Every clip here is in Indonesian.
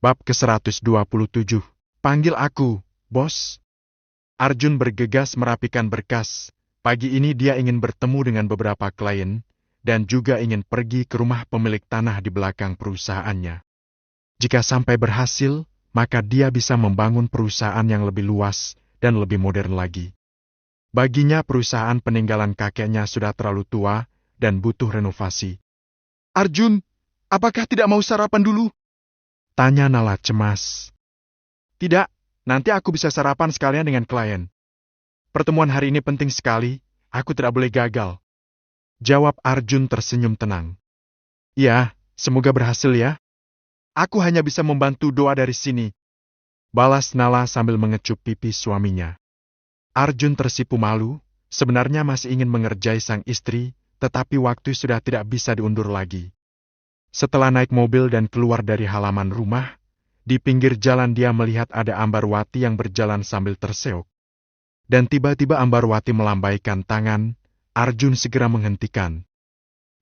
Bab ke-127. Panggil aku, bos. Arjun bergegas merapikan berkas. Pagi ini dia ingin bertemu dengan beberapa klien, dan juga ingin pergi ke rumah pemilik tanah di belakang perusahaannya. Jika sampai berhasil, maka dia bisa membangun perusahaan yang lebih luas dan lebih modern lagi. Baginya perusahaan peninggalan kakeknya sudah terlalu tua dan butuh renovasi. Arjun, apakah tidak mau sarapan dulu? Tanya Nala cemas. Tidak, nanti aku bisa sarapan sekalian dengan klien. Pertemuan hari ini penting sekali, aku tidak boleh gagal. Jawab Arjun tersenyum tenang. Ya, semoga berhasil ya. Aku hanya bisa membantu doa dari sini. Balas Nala sambil mengecup pipi suaminya. Arjun tersipu malu, sebenarnya masih ingin mengerjai sang istri, tetapi waktu sudah tidak bisa diundur lagi. Setelah naik mobil dan keluar dari halaman rumah, di pinggir jalan dia melihat ada Ambarwati yang berjalan sambil terseok. Dan tiba-tiba Ambarwati melambaikan tangan, Arjun segera menghentikan.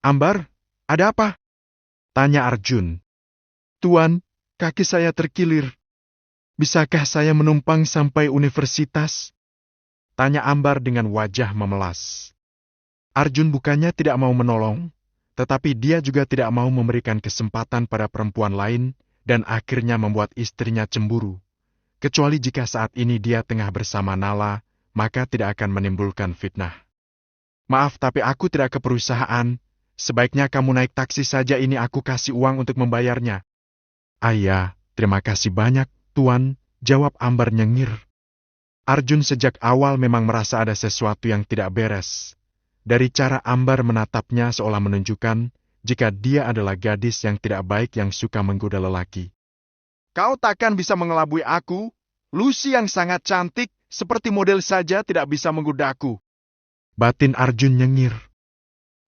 Ambar, ada apa? Tanya Arjun. Tuan, kaki saya terkilir. Bisakah saya menumpang sampai universitas? Tanya Ambar dengan wajah memelas. Arjun bukannya tidak mau menolong, tetapi dia juga tidak mau memberikan kesempatan pada perempuan lain dan akhirnya membuat istrinya cemburu. Kecuali jika saat ini dia tengah bersama Nala, maka tidak akan menimbulkan fitnah. Maaf, tapi aku tidak ke perusahaan. Sebaiknya kamu naik taksi saja, ini aku kasih uang untuk membayarnya. Iya, terima kasih banyak, Tuan, jawab Ambar nyengir. Arjun sejak awal memang merasa ada sesuatu yang tidak beres. Dari cara Ambar menatapnya seolah menunjukkan jika dia adalah gadis yang tidak baik yang suka menggoda lelaki. Kau takkan bisa mengelabui aku? Lucy yang sangat cantik, seperti model saja tidak bisa menggodaku. Batin Arjun nyengir.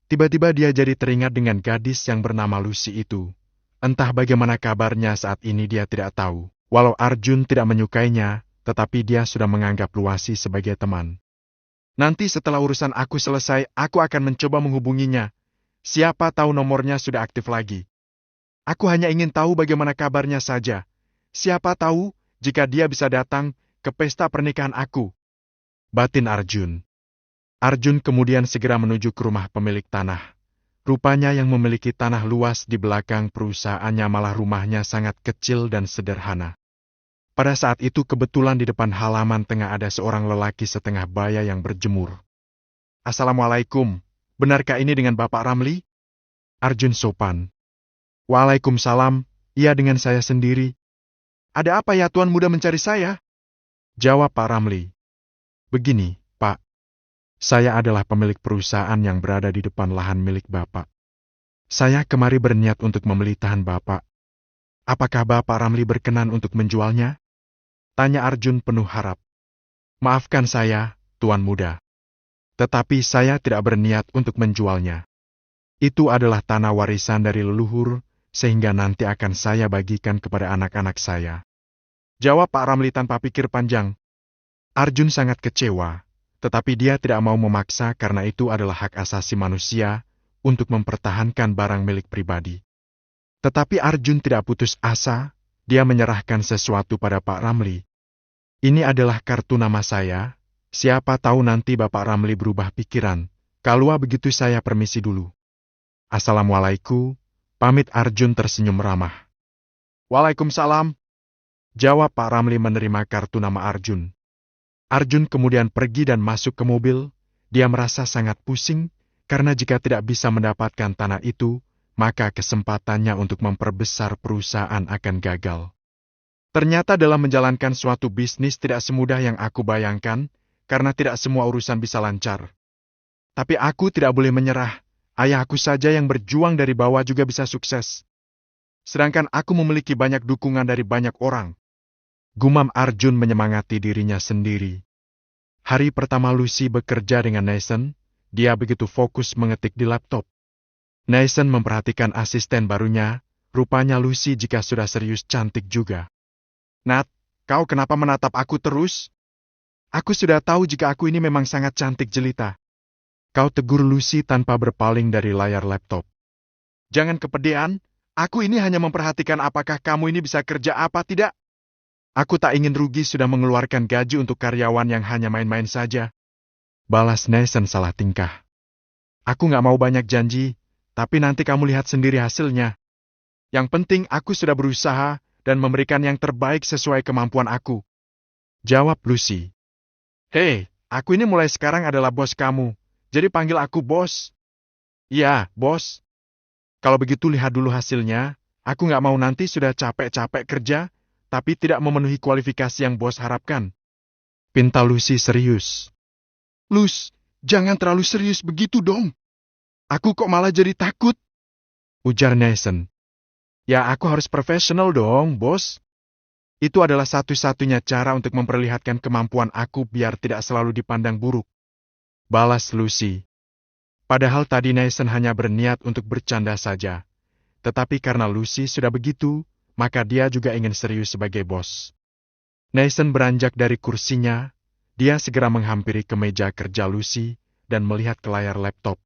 Tiba-tiba dia jadi teringat dengan gadis yang bernama Lucy itu. Entah bagaimana kabarnya saat ini dia tidak tahu. Walau Arjun tidak menyukainya, tetapi dia sudah menganggap Lucy sebagai teman. Nanti setelah urusan aku selesai, aku akan mencoba menghubunginya. Siapa tahu nomornya sudah aktif lagi. Aku hanya ingin tahu bagaimana kabarnya saja. Siapa tahu jika dia bisa datang ke pesta pernikahan aku. Batin Arjun. Arjun kemudian segera menuju ke rumah pemilik tanah. Rupanya yang memiliki tanah luas di belakang perusahaannya malah rumahnya sangat kecil dan sederhana. Pada saat itu kebetulan di depan halaman tengah ada seorang lelaki setengah baya yang berjemur. Assalamualaikum, benarkah ini dengan Bapak Ramli? Arjun sopan. Waalaikumsalam, iya dengan saya sendiri. Ada apa ya Tuan muda mencari saya? Jawab Pak Ramli. Begini, Pak. Saya adalah pemilik perusahaan yang berada di depan lahan milik Bapak. Saya kemari berniat untuk membeli tanah Bapak. Apakah Bapak Ramli berkenan untuk menjualnya? Tanya Arjun penuh harap. Maafkan saya, Tuan muda. Tetapi saya tidak berniat untuk menjualnya. Itu adalah tanah warisan dari leluhur, sehingga nanti akan saya bagikan kepada anak-anak saya. Jawab Pak Ramli tanpa pikir panjang. Arjun sangat kecewa, tetapi dia tidak mau memaksa karena itu adalah hak asasi manusia untuk mempertahankan barang milik pribadi. Tetapi Arjun tidak putus asa, dia menyerahkan sesuatu pada Pak Ramli. Ini adalah kartu nama saya, siapa tahu nanti Bapak Ramli berubah pikiran. Kalau begitu saya permisi dulu. Assalamualaikum, pamit Arjun tersenyum ramah. Waalaikumsalam, jawab Pak Ramli menerima kartu nama Arjun. Arjun kemudian pergi dan masuk ke mobil, dia merasa sangat pusing, karena jika tidak bisa mendapatkan tanah itu, maka kesempatannya untuk memperbesar perusahaan akan gagal. Ternyata dalam menjalankan suatu bisnis tidak semudah yang aku bayangkan, karena tidak semua urusan bisa lancar. Tapi aku tidak boleh menyerah, ayahku saja yang berjuang dari bawah juga bisa sukses. Sedangkan aku memiliki banyak dukungan dari banyak orang. Gumam Arjun menyemangati dirinya sendiri. Hari pertama Lucy bekerja dengan Nathan, dia begitu fokus mengetik di laptop. Nathan memperhatikan asisten barunya, rupanya Lucy jika sudah serius cantik juga. Nat, kau kenapa menatap aku terus? Aku sudah tahu jika aku ini memang sangat cantik jelita. Kau tegur Lucy tanpa berpaling dari layar laptop. Jangan kepedean, Aku ini hanya memperhatikan apakah kamu ini bisa kerja apa tidak. Aku tak ingin rugi sudah mengeluarkan gaji untuk karyawan yang hanya main-main saja. Balas Nathan salah tingkah. Aku nggak mau banyak janji, tapi nanti kamu lihat sendiri hasilnya. Yang penting aku sudah berusaha dan memberikan yang terbaik sesuai kemampuan aku. Jawab Lucy. Hei, aku ini mulai sekarang adalah bos kamu, jadi panggil aku bos. Iya, bos. Kalau begitu lihat dulu hasilnya, aku nggak mau nanti sudah capek-capek kerja, tapi tidak memenuhi kualifikasi yang bos harapkan. Pinta Lucy serius. Luz, jangan terlalu serius begitu dong. Aku kok malah jadi takut. Ujar Nathan. Ya aku harus profesional dong, bos. Itu adalah satu-satunya cara untuk memperlihatkan kemampuan aku biar tidak selalu dipandang buruk. Balas Lucy. Padahal tadi Nathan hanya berniat untuk bercanda saja. Tetapi karena Lucy sudah begitu, maka dia juga ingin serius sebagai bos. Nathan beranjak dari kursinya, dia segera menghampiri ke meja kerja Lucy dan melihat ke layar laptop.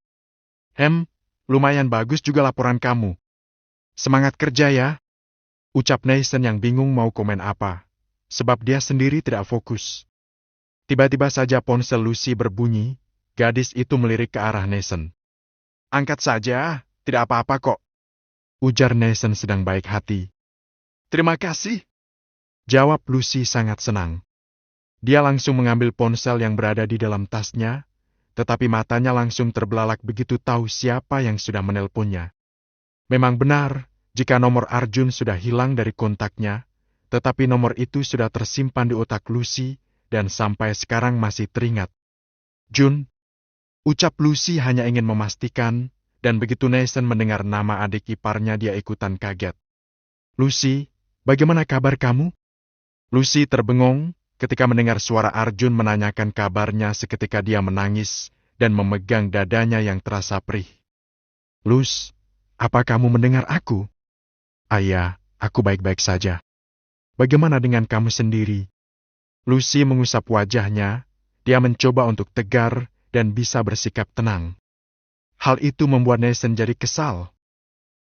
Lumayan bagus juga laporan kamu. Semangat kerja ya, ucap Nathan yang bingung mau komen apa, sebab dia sendiri tidak fokus. Tiba-tiba saja ponsel Lucy berbunyi, gadis itu melirik ke arah Nathan. Angkat saja, tidak apa-apa kok. Ujar Nathan sedang baik hati. Terima kasih. Jawab Lucy sangat senang. Dia langsung mengambil ponsel yang berada di dalam tasnya, tetapi matanya langsung terbelalak begitu tahu siapa yang sudah menelponnya. Memang benar, jika nomor Arjun sudah hilang dari kontaknya, tetapi nomor itu sudah tersimpan di otak Lucy dan sampai sekarang masih teringat. Jun, ucap Lucy hanya ingin memastikan, dan begitu Nathan mendengar nama adik iparnya dia ikutan kaget. Lucy, bagaimana kabar kamu? Lucy terbengong ketika mendengar suara Arjun menanyakan kabarnya seketika dia menangis dan memegang dadanya yang terasa perih. Luz, apa kamu mendengar aku? Ayah, aku baik-baik saja. Bagaimana dengan kamu sendiri? Lucy mengusap wajahnya, dia mencoba untuk tegar dan bisa bersikap tenang. Hal itu membuat Nathan jadi kesal.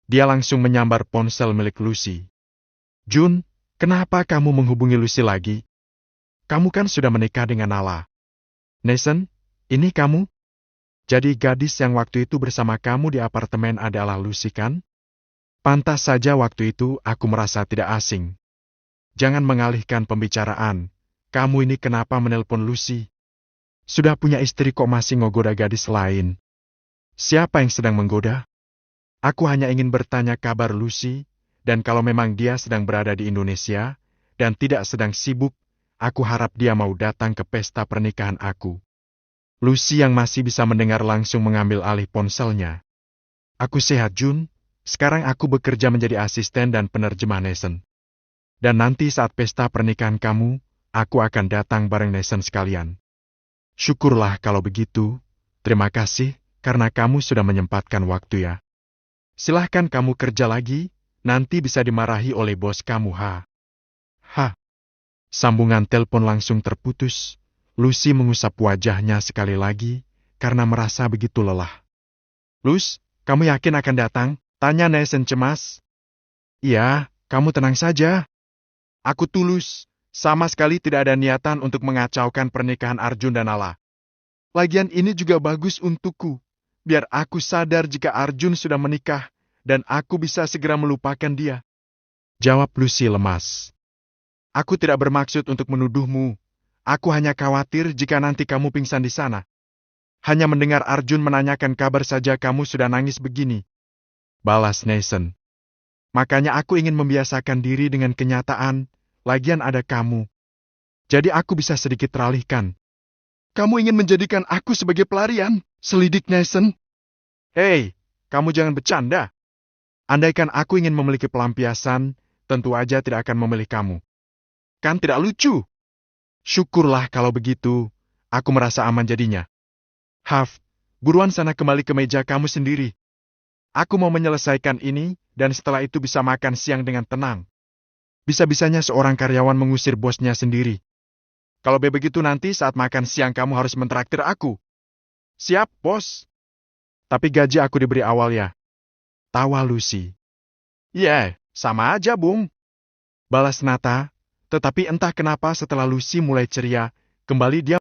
Dia langsung menyambar ponsel milik Lucy. Jun, kenapa kamu menghubungi Lucy lagi? Kamu kan sudah menikah dengan Nala. Nathan, ini kamu? Jadi gadis yang waktu itu bersama kamu di apartemen adalah Lucy kan? Pantas saja waktu itu aku merasa tidak asing. Jangan mengalihkan pembicaraan. Kamu ini kenapa menelpon Lucy? Sudah punya istri kok masih ngogoda gadis lain? Siapa yang sedang menggoda? Aku hanya ingin bertanya kabar Lucy, dan kalau memang dia sedang berada di Indonesia, dan tidak sedang sibuk, aku harap dia mau datang ke pesta pernikahan aku. Lucy yang masih bisa mendengar langsung mengambil alih ponselnya. Aku sehat, Jun. Sekarang aku bekerja menjadi asisten dan penerjemah Nathan. Dan nanti saat pesta pernikahan kamu, aku akan datang bareng Nathan sekalian. Syukurlah kalau begitu. Terima kasih, karena kamu sudah menyempatkan waktu ya. Silahkan kamu kerja lagi, nanti bisa dimarahi oleh bos kamu, ha. Sambungan telepon langsung terputus. Lucy mengusap wajahnya sekali lagi, karena merasa begitu lelah. Luz, kamu yakin akan datang? Tanya Nathan cemas. Iya, kamu tenang saja. Aku tulus, sama sekali tidak ada niatan untuk mengacaukan pernikahan Arjun dan Nala. Lagian ini juga bagus untukku, biar aku sadar jika Arjun sudah menikah, dan aku bisa segera melupakan dia. Jawab Lucy lemas. Aku tidak bermaksud untuk menuduhmu. Aku hanya khawatir jika nanti kamu pingsan di sana. Hanya mendengar Arjun menanyakan kabar saja kamu sudah nangis begini. Balas Nathan. Makanya aku ingin membiasakan diri dengan kenyataan, lagian ada kamu. Jadi aku bisa sedikit teralihkan. Kamu ingin menjadikan aku sebagai pelarian? Selidik Nathan. Hei, kamu jangan bercanda. Andaikan aku ingin memiliki pelampiasan, tentu aja tidak akan memilih kamu. Kan tidak lucu? Syukurlah kalau begitu, aku merasa aman jadinya. Buruan sana kembali ke meja kamu sendiri. Aku mau menyelesaikan ini, dan setelah itu bisa makan siang dengan tenang. Bisa-bisanya seorang karyawan mengusir bosnya sendiri. Kalau begitu nanti saat makan siang kamu harus mentraktir aku. Siap, bos. Tapi gaji aku diberi awal ya. Tawa Lucy. Iya, sama aja, Bung. Balas Nata, tetapi entah kenapa setelah Lucy mulai ceria, kembali dia